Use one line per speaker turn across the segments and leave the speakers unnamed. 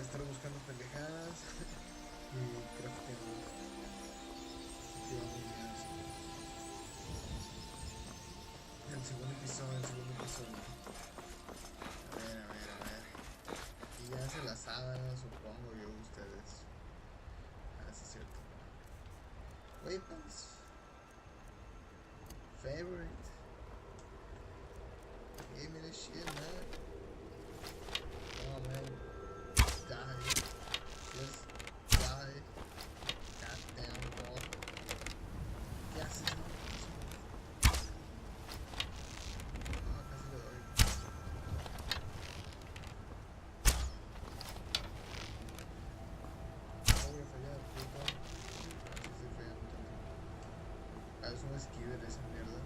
estar buscando pendejadas y creo que no. Lleva muy bien así. El segundo episodio. A ver. Y ya se la saben, supongo yo, ustedes. Ah, sí es cierto. Weapons. Favorite. Give me the shit, man. Oh, man. Die. Just die. Goddamn ball. ¿Qué haces, no? Ah, casi le doy. No voy a fallar, puto. Así estoy fallando también. Ah, es un esquive de esa mierda.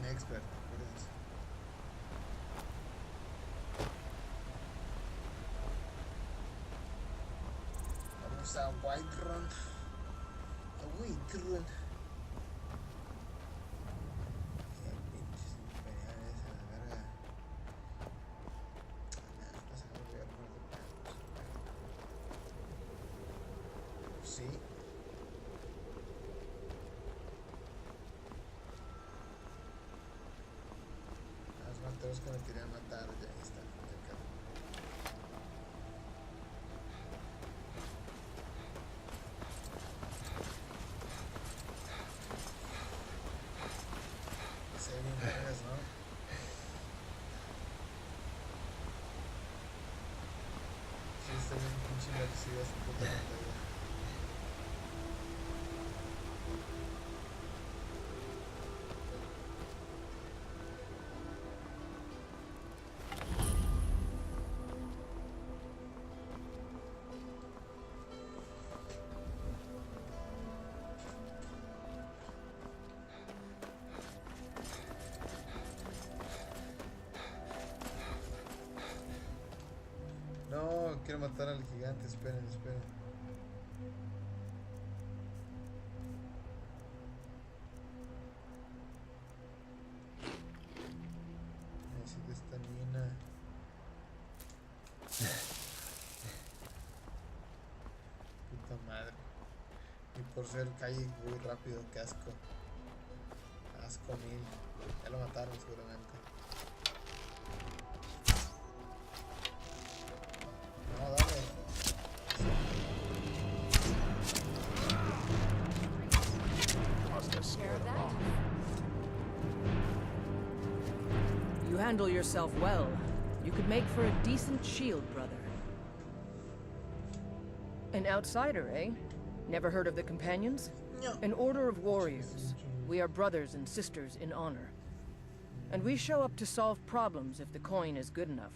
Expert, acuérdense. Vamos a Whiterun. Qué pinches imperiales a la verga. No se me voy a armar de pedos. Sí. Los que me querían matar, ya está, ya acá. Se ven bien vergas, ¿no? Sí, está bien pinche inmersiva esta puta pantalla. No, quiero matar al gigante, esperen. Necesito estamina. Puta madre. Y por ser calle muy rápido, qué asco. Asco mil. Ya lo mataron seguramente. No, dale.
You handle yourself well. You could make for a decent shield, brother. An outsider, eh? Never heard of the Companions?
No.
An order of warriors. We are brothers and sisters in honor. And we show up to solve problems if the coin is good enough.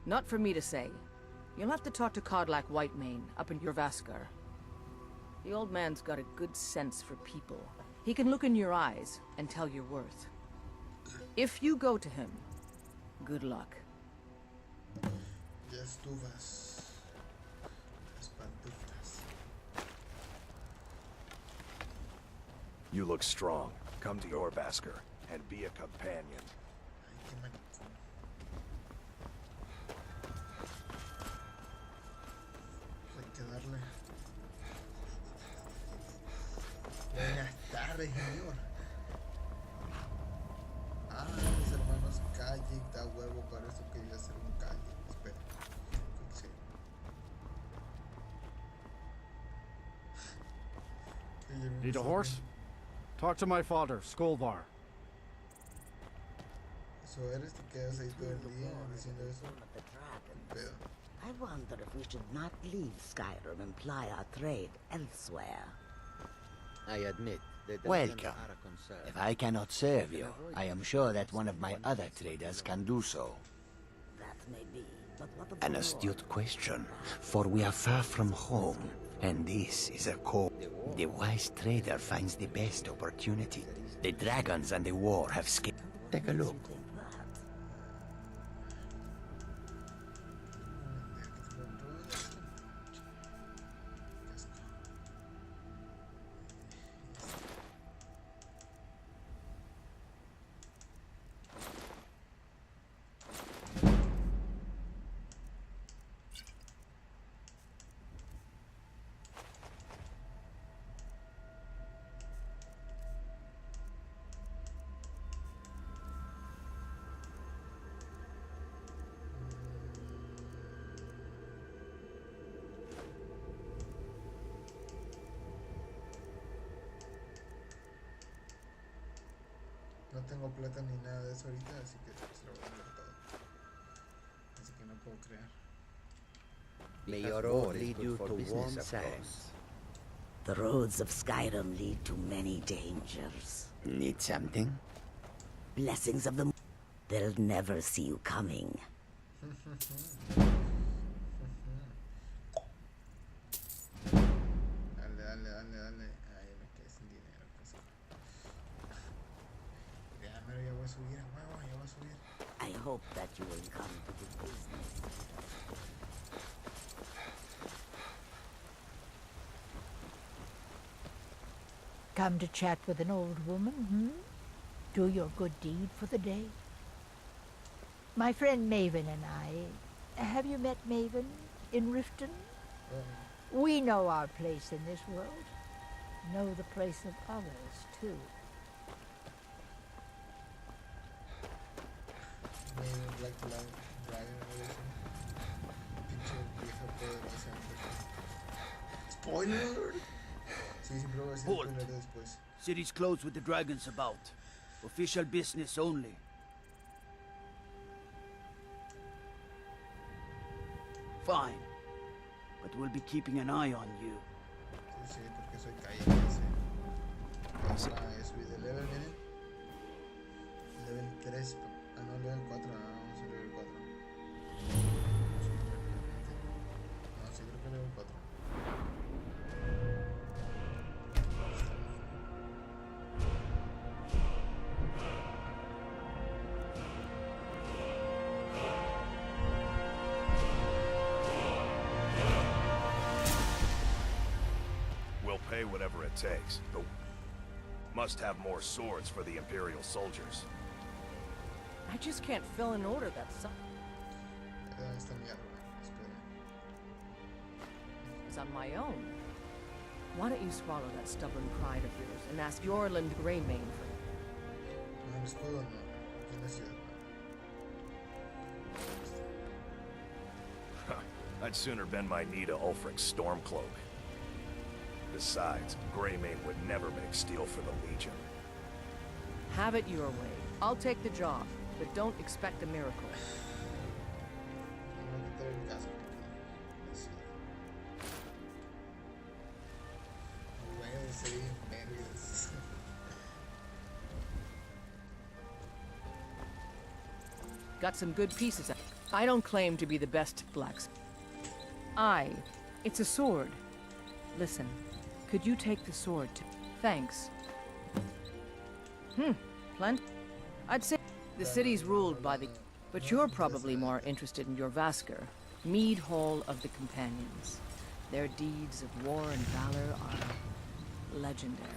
Not for me to say. You'll have to talk to Codlac Whitemane up in Jorvaskar. The old man's got a good sense for people. He can look in your eyes and tell your worth. If you go to him, good luck.
Ya estuvas. Las pantuflas.
You look strong. Come to Jorvaskar and be a companion.
Ay, qué maricón. Hay que darle. Buenas tardes, señor. Ah, mis hermanos Calle, da huevo, para eso quería hacer un Calle. Espera. Sí.
Need a horse? Talk to my father, Skolvar.
Eso eres, te quedas ahí todo el día diciendo eso. Pero
I wonder if we should not leave Skyrim and ply our trade elsewhere.
I admit that the
Welcome.
Danes are a concern.
If I cannot serve you, I am sure that one of my other traders can do so.
That may be, but what of
An astute question, for we are far from home,
And this is a call. The wise trader finds the best opportunity. The dragons and the war have escaped. Take a look.
No tengo plata ni nada de eso ahorita, así que se lo voy a dar todo. Así que no puedo crear.
May your road lead you to warm sands.
The roads of Skyrim lead to many dangers.
Need something?
Blessings of the... They'll never see you coming.
Dale. Ay, me quedé sin dinero. Pues. Ya, pero ya voy a subir, a huevo, ya voy a subir.
I hope that you will come to the business.
Come to chat with an old woman, hmm? Do your good deed for the day. My friend Maven and I... Have you met Maven in Riften? We know our place in this world. Know the place of others, too.
Maven Black Dragon Edition. Pinche vieja poderosa. ¡Spoiler! Sí, siempre voy a hacer spoiler después.
City's closed with the dragons about. Official business only. Fine. But we'll be keeping an eye on you.
Sí, porque soy caído. Subí de level, miren. Level 3. Ah, no, level 4. Vamos a level 4. No, sí, creo que level 4.
Pay whatever it takes, but must have more swords for the Imperial soldiers.
I just can't fill an order that's so...
Esta mierda, espera.
It's on my own. Why don't you swallow that stubborn pride of yours and ask Yorland Greymane for it?
No, el escudo no. Aquí en la ciudad no.
I'd sooner bend my knee to Ulfric's Stormcloak. Besides, Greymane would never make steel for the Legion.
Have it your way. I'll take the job, but don't expect a miracle.
Voy a quitar el casco. Así. Voy a decir vergas.
Got some good pieces. I don't claim to be the best blacksmith. It's a sword. Listen, could you take the sword to... Thanks. Plenty. I'd say the city's ruled by the... But you're probably more interested in your Vasker, Mead Hall of the Companions. Their deeds of war and valor are legendary.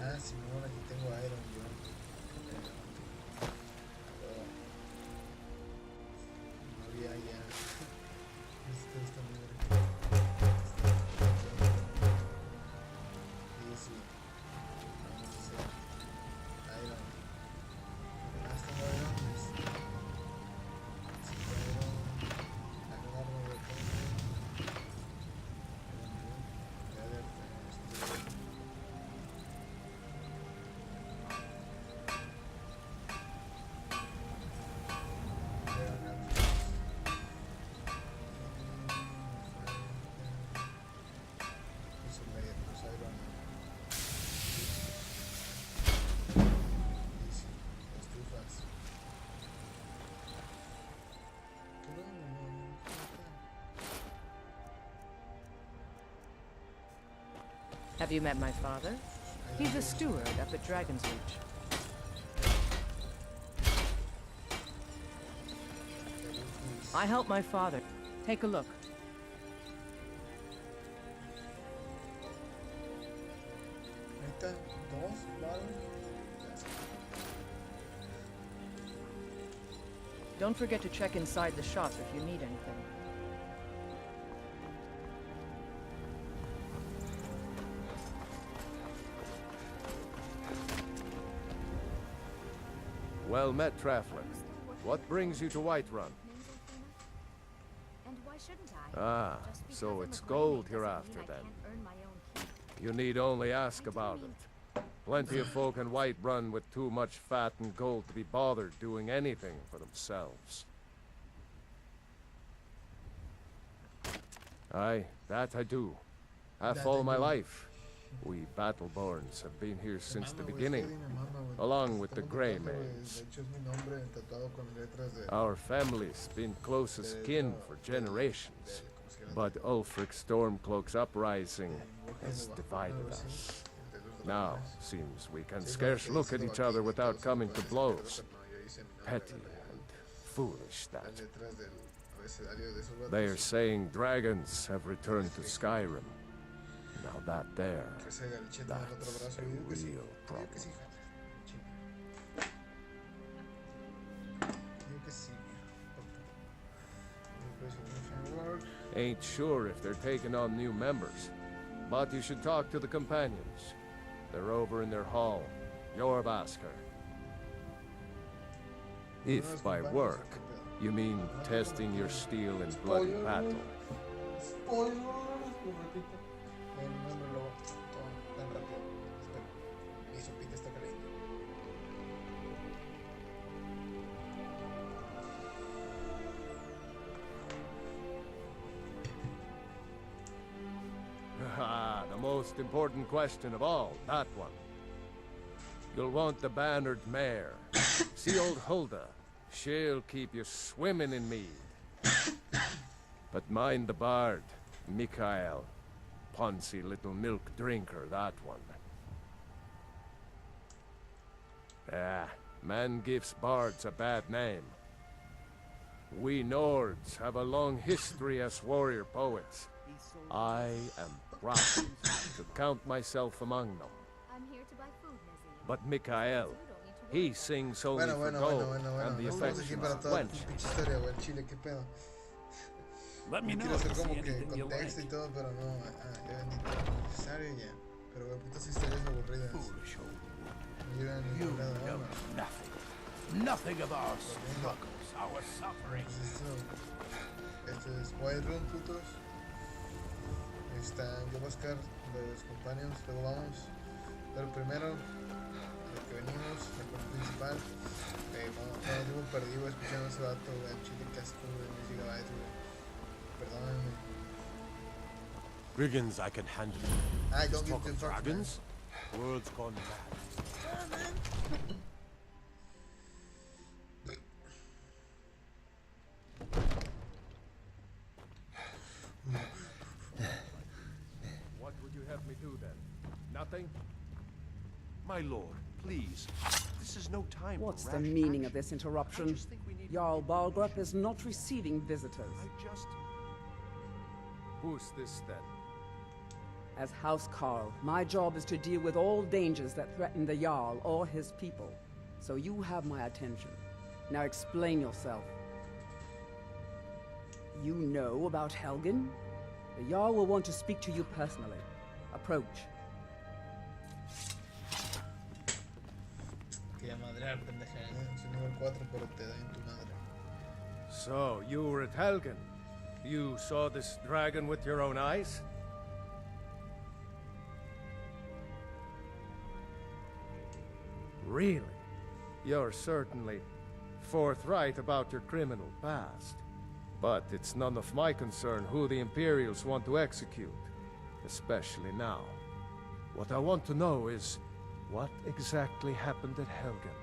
Ah, Simón, aquí tengo Iron yo. No había ya. Esta madre. Sí, sí. Vamos a hacer Iron.
Have you met my father? He's a steward up at Dragon's Reach. I help my father. Take a look.
Ahorita, dos, vale.
Don't forget to check inside the shop if you need anything.
Well met, Traveler. What brings you to Whiterun?
And why shouldn't I?
Ah, so it's gold you're after then. You need only ask about it. Plenty of folk in Whiterun with too much fat and gold to be bothered doing anything for themselves. Aye, that I do. Half all my life. We Battleborns have been here since the beginning, along with the Grey Maids. Our family's been close as kin for generations, but Ulfric's Stormcloak's uprising has divided us. Now, seems we can scarce look at each other without coming to blows. Petty and foolish, that. They are saying dragons have returned to Skyrim. Now that that's a real problem. Ain't sure if they're taking on new members, but you should talk to the companions. They're over in their hall, Jorvaskr. If by work, you mean testing your steel in bloody battle. Ah, the most important question of all, that one. You'll want the bannered mare. See old Hulda. She'll keep you swimming in mead. But mind the bard, Mikael. Poncy little milk drinker, that one. Ah, man gives bards a bad name. We Nords have a long history as warrior poets. I am proud to count myself among them.
I'm here to buy food, Nazim.
But Mikael, he sings only for gold and the affection of wenches.
Let me know
Quiero
if
hacer
you see
como que
anything you
contexto y
like.
todo, pero no, ya bendito, no es necesario y ya. Pero putas historias aburridas.
Foolish old
No llegan a
You
ningún lado.
know
Vámonos.
nothing. Nothing of our struggles, our suffering.
Esto es Whiterun, putos. Está Galigangster, los companions, luego vamos. Pero primero, lo que venimos, el plan principal. Cuando tengo perdido escuchando a ese vato, güey, chile casco, güey, no llegaba a eso, güey. Perdónenme.
Brigands I can handle.
Ah, don't
Talk
give
of
them
dragons? World's gone mad.
What would you have me do then? Nothing?
My lord, please. This is no time
What's
for
the
rash
meaning of
action.
this interruption?
I just think we need to
Jarl
keep
Balgrup is not receiving visitors.
Who's this then?
As House Carl, my job is to deal with all dangers that threaten the Jarl or his people. So you have my attention. Now explain yourself. You know about Helgen? The Jarl will want to speak to you personally. Approach.
Quería madrear, pendeja. Soy nivel 4, pero te da en tu madre.
So, you were at Helgen? You saw this dragon with your own eyes? Really? You're certainly forthright about your criminal past. But it's none of my concern who the Imperials want to execute, especially now. What I want to know is, what exactly happened at Helgen?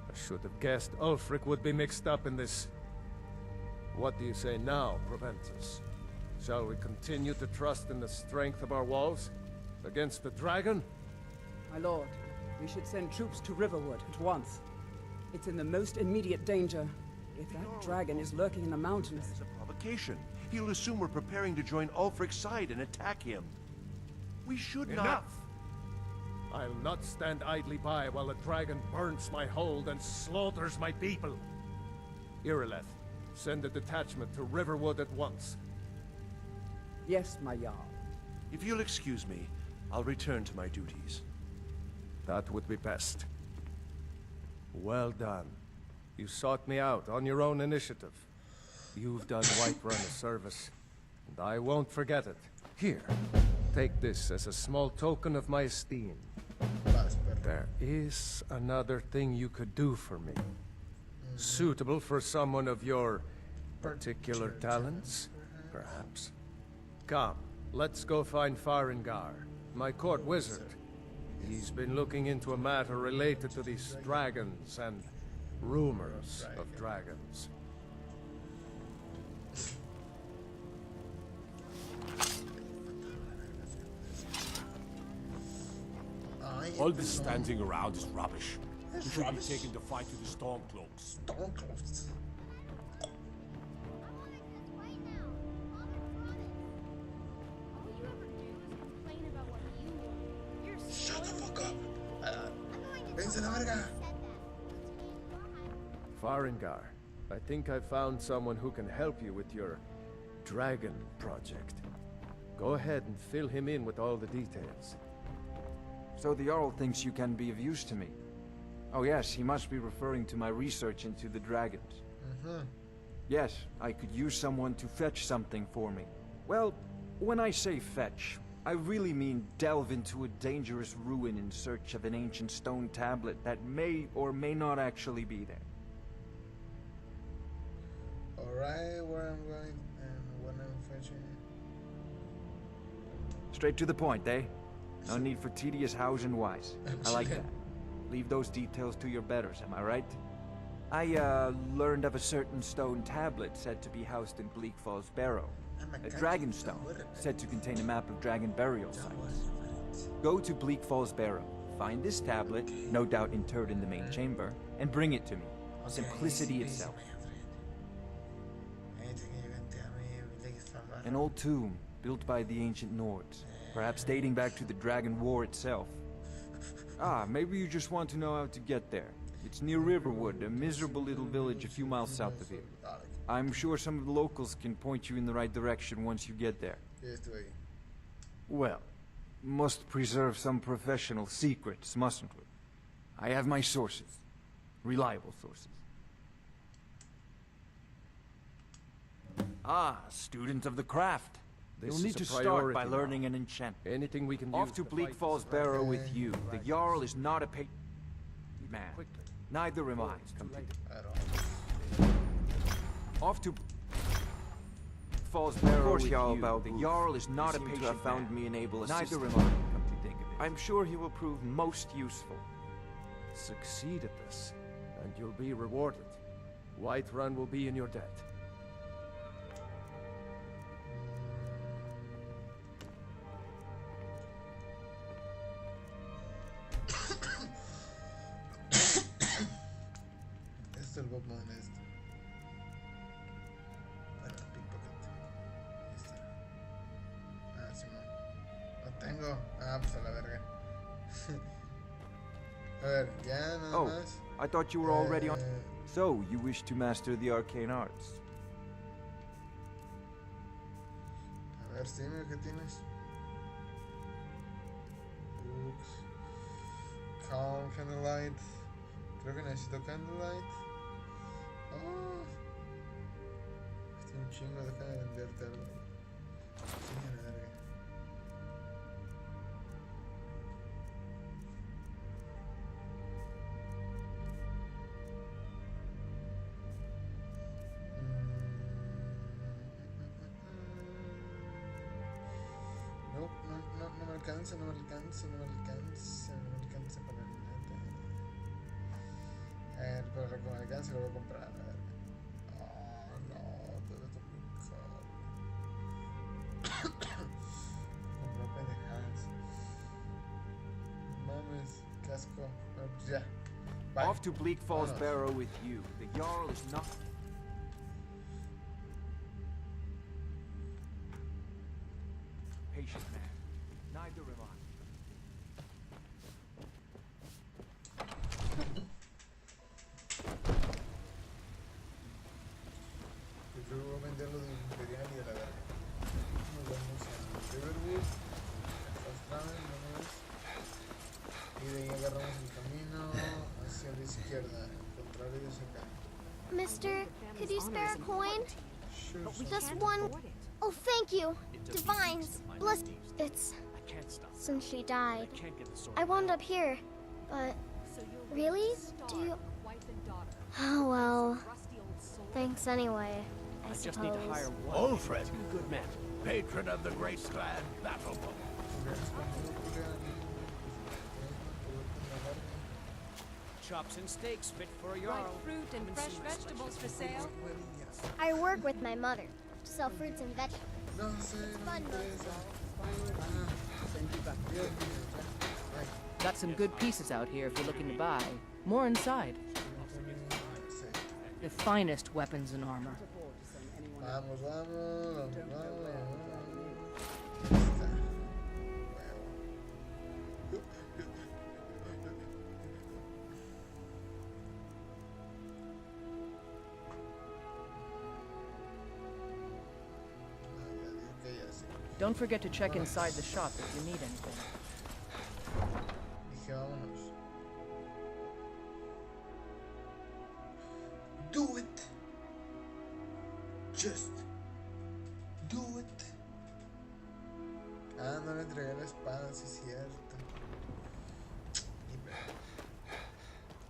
I should have guessed Ulfric would be mixed up in this. What do you say now, Proventus? Shall we continue to trust in the strength of our walls? Against the dragon?
My lord, we should send troops to Riverwood at once. It's in the most immediate danger. If that dragon is lurking in the mountains...
It's a provocation. He'll assume we're preparing to join Ulfric's side and attack him. We should not...
Enough! I'll not stand idly by while the dragon burns my hold and slaughters my people. Irileth, send a detachment to Riverwood at once.
Yes, my Jarl.
If you'll excuse me, I'll return to my duties.
That would be best. Well done. You sought me out on your own initiative. You've done Whiterun a service, and I won't forget it. Here, take this as a small token of my esteem. There is another thing you could do for me. Suitable for someone of your particular talents, perhaps. Come, let's go find Farengar, my court wizard. He's been looking into a matter related to these dragons and rumors of dragons.
All this standing around is rubbish. We should be taking the fight to the Stormcloaks.
Stormcloaks? Shut the fuck up! Vence la verga!
Farengar, I think I found someone who can help you with your dragon project. Go ahead and fill him in with all the details.
So the Jarl thinks you can be of use to me. Oh yes, he must be referring to my research into the dragons. Yes, I could use someone to fetch something for me. Well, when I say fetch, I really mean delve into a dangerous ruin in search of an ancient stone tablet that may or may not actually be there.
Alright, where I'm going and when I'm fetching it.
Straight to the point, eh? No need for tedious hows and whys. I like that. Leave those details to your betters, am I right? I, learned of a certain stone tablet said to be housed in Bleak Falls Barrow. A dragon stone, said to contain a map of dragon burial sites. Go to Bleak Falls Barrow, find this tablet, no doubt interred in the main chamber, and bring it to me. Simplicity itself. An old tomb, built by the ancient Nords, perhaps dating back to the Dragon War itself. Ah, maybe you just want to know how to get there. It's near Riverwood, a miserable little village a few miles south of here. I'm sure some of the locals can point you in the right direction once you get there. Well, must preserve some professional secrets, mustn't we? I have my sources. Reliable sources. Ah, student of the craft. You'll need to start by learning an enchantment.
Anything we can
Off to Bleak Falls Barrow with you. The Jarl is not a man. Neither am I. Off to Falls Barrow with you. The Jarl is not a patient man. Found me an able assistant. Neither am I. Come to think of it. I'm sure he will prove most useful.
Succeed at this, and you'll be rewarded. Whiterun will be in your debt.
Este es el Bobman este. Para pickpocket. Ahí está. Ah, sí, no. Lo tengo. Ah, pues a la verga. A ver, ya nada más.
I thought you were already on. So, you wish to master the arcane arts?
A ver, dime qué tienes. Books. Calm, Candlelight. Creo que necesito Candlelight. Oh. Estoy un chingo, deja de venderte algo. Sí, a la verga. No me alcanza, no me alcanza para nada. A ver, pero con alcance lo voy a comprar, a ver. Oh, no, casco. Bueno, pues ya.
Off to Bleak Falls
Vámonos.
Barrow with you. The Jarl is not... Patient man. Neither am I.
Yo creo que voy a vender lo del Imperial y de la verga. Nos vamos a Riverwood, Fast Travel, ¿no ves? Y de ahí agarramos el camino hacia la izquierda, el contrario de acá.
Mister, could you spare a coin?
Sure,
Just one. Oh, thank you. Divines, bless. It's since she died. I wound up here, but really? Do you? Oh well. Thanks anyway. I
just need to hire one
Ulfred,
good man.
patron of the Graceland Battle Boat.
Chops and steaks fit for a
Ripe
jarl.
fruit and fresh vegetables for sale.
I work with my mother to sell fruits and vegetables.
No sé,
It's
no
fun,
me
though.
interesa.
Got some good pieces out here if you're looking to buy. More inside. The finest weapons and armor.
Vamos, vamos, vamos, vamos.
Don't forget to check inside the shop if you need anything.
Dije, vámonos. Do it. Just do it. Ah, no le entregué la espada, sí es cierto. Ni pedo.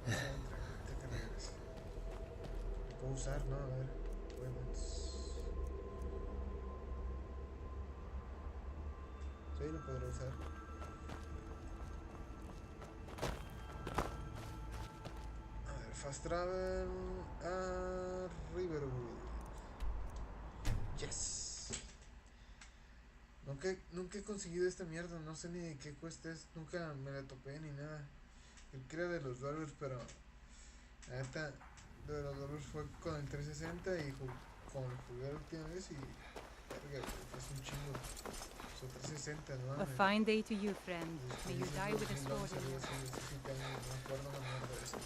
No se la entregué, ahorita que regrese. Lo puedo usar, ¿no? A ver. Weapons. Sí, lo podré usar. A ver, fast travel a Riverwood. Yes. Nunca he conseguido esta mierda, no sé ni de qué cuesta es, nunca me la topé ni nada. Yo creo de los dólares, pero la neta de los dólares fue con el 360 y con jugué la última vez y verga, fue un chingo. So 360, ¿no?
A fine day to you, friend. May you die with a sword in your hand.
Me acuerdo la mierda de eso.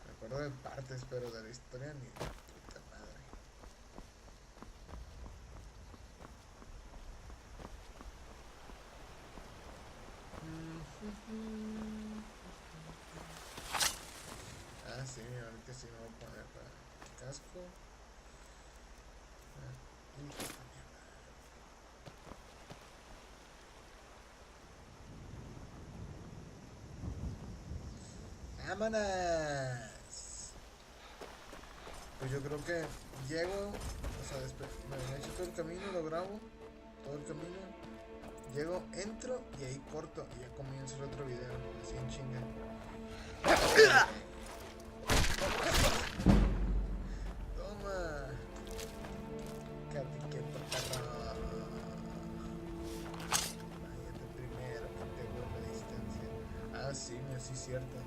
Me acuerdo de partes, pero de la historia ni puta madre. Ah, sí, ahorita sí me voy a poner para el casco. Y esta mierda. ¡Vámonos! Pues yo creo que llego, o sea, me echo todo el camino, lo grabo, todo el camino, llego, entro y ahí corto y ya comienzo el otro video, así en chinga. Toma. Catiqueto, perro. Váyate primero, que tengo la distancia. Ah, sí, sí es cierto.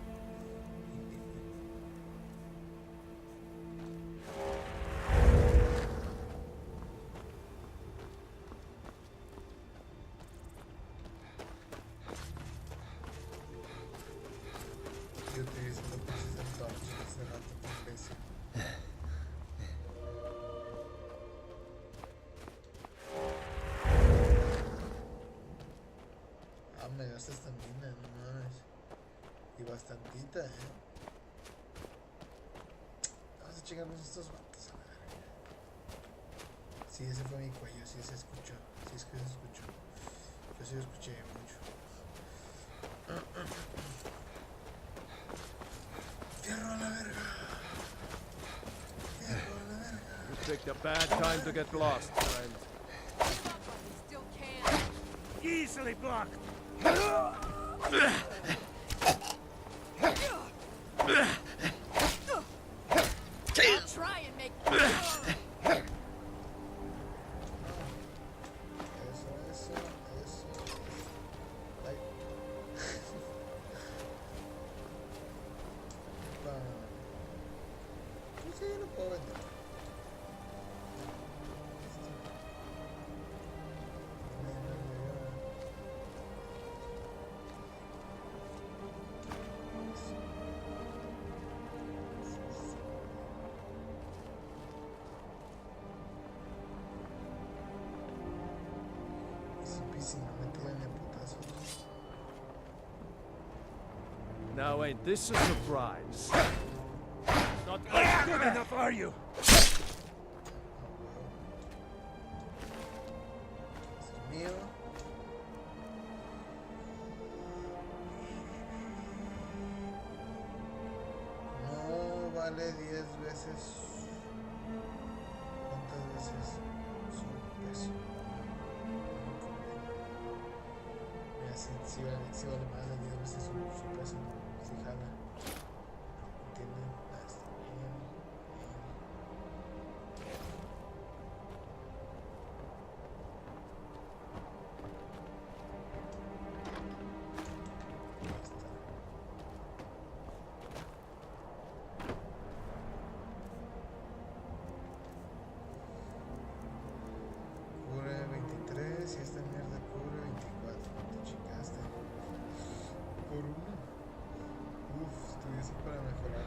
Yo utilizando cosas de torches hace rato con imbécil. Ah, me gastas estamina, no mames. Y bastantita, Vamos a chingarnos estos vatos a la verga. Sí, ese fue mi cuello, sí se escuchó. Sí, es que se escuchó. Yo sí lo escuché mucho. ¡Fierro a la verga! ¡Fierro a la verga!
You picked a bad time to get lost, friend.
Easily blocked.
I'll try and make.
Eso. Ay. easy, metido en el putazo.
Now ain't this a surprise?
Not quite good enough, are you?
Mío. No vale 10 veces. ¿Cuántas veces su peso? Mira, si vale más de 10 veces su peso. Si jala. ¿Entienden? Está bien. Cubre 23 y esta mierda cubre 24. Te chingaste. Por uno. Uf, estuviese para mejorar.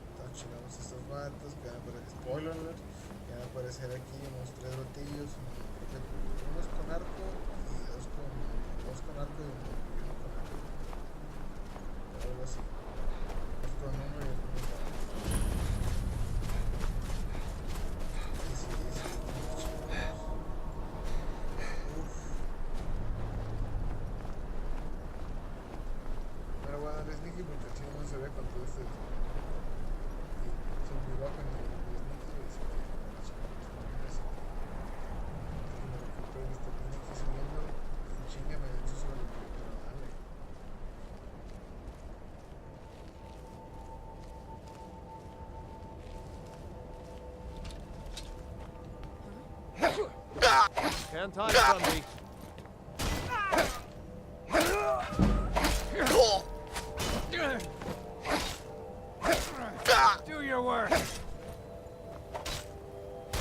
Entonces chingamos estos vatos que van a aparecer. Spoiler alert. Que van a aparecer aquí unos 3 batillos. Unos con arco y dos con arco y uno con arco. Algo así. Dos con uno y uno con arco. Sí, chingamos. Uf. Pero bueno, les dije porque el chino no se ve con todo este. Se olvidó con el sneaky y se ve. Chingame, de hecho sobre pero dale.
Can't hide from me.
Do your work.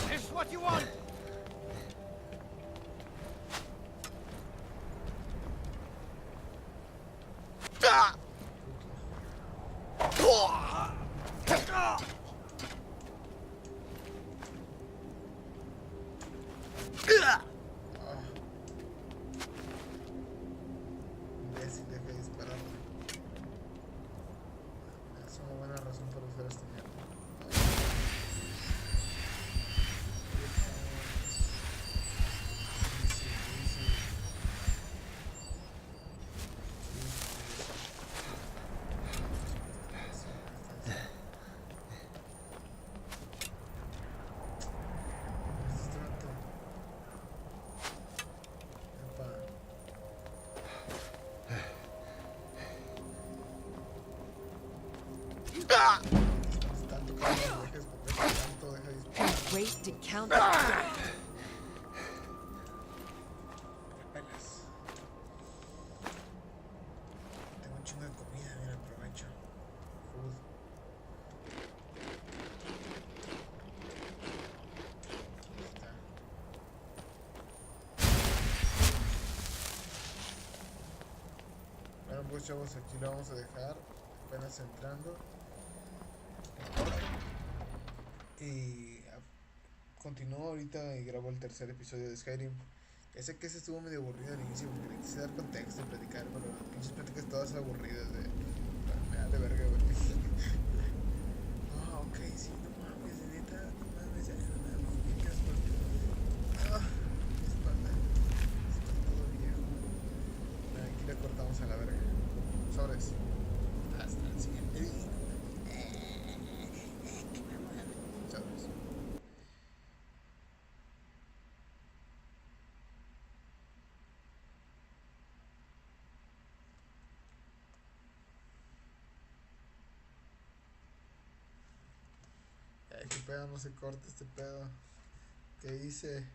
This is what you want.
Imbécil, deja de disparar. Es una buena razón para usar esta mierda.
Great to count.
Apenas. Tengo un chingo de comida, mira, aprovecho. Food. Ahí está. Bueno, pues chavos, aquí lo vamos a dejar. Apenas entrando. Y continúo ahorita y grabo el tercer episodio de Skyrim. Ya sé que ese estuvo medio aburrido al inicio porque le quise dar contexto y platicar, pero las pinches pláticas todas aburridas de... Me da de verga, güey. Ah, ok, sí, no mames, neta, no mames, ya no mames, qué asco. Mi espalda. Está todo viejo. Nah, aquí le cortamos a la verga. Sobres. Hasta el siguiente video. Sobres. Ay, qué pedo, no se corta este pedo. ¿Qué hice?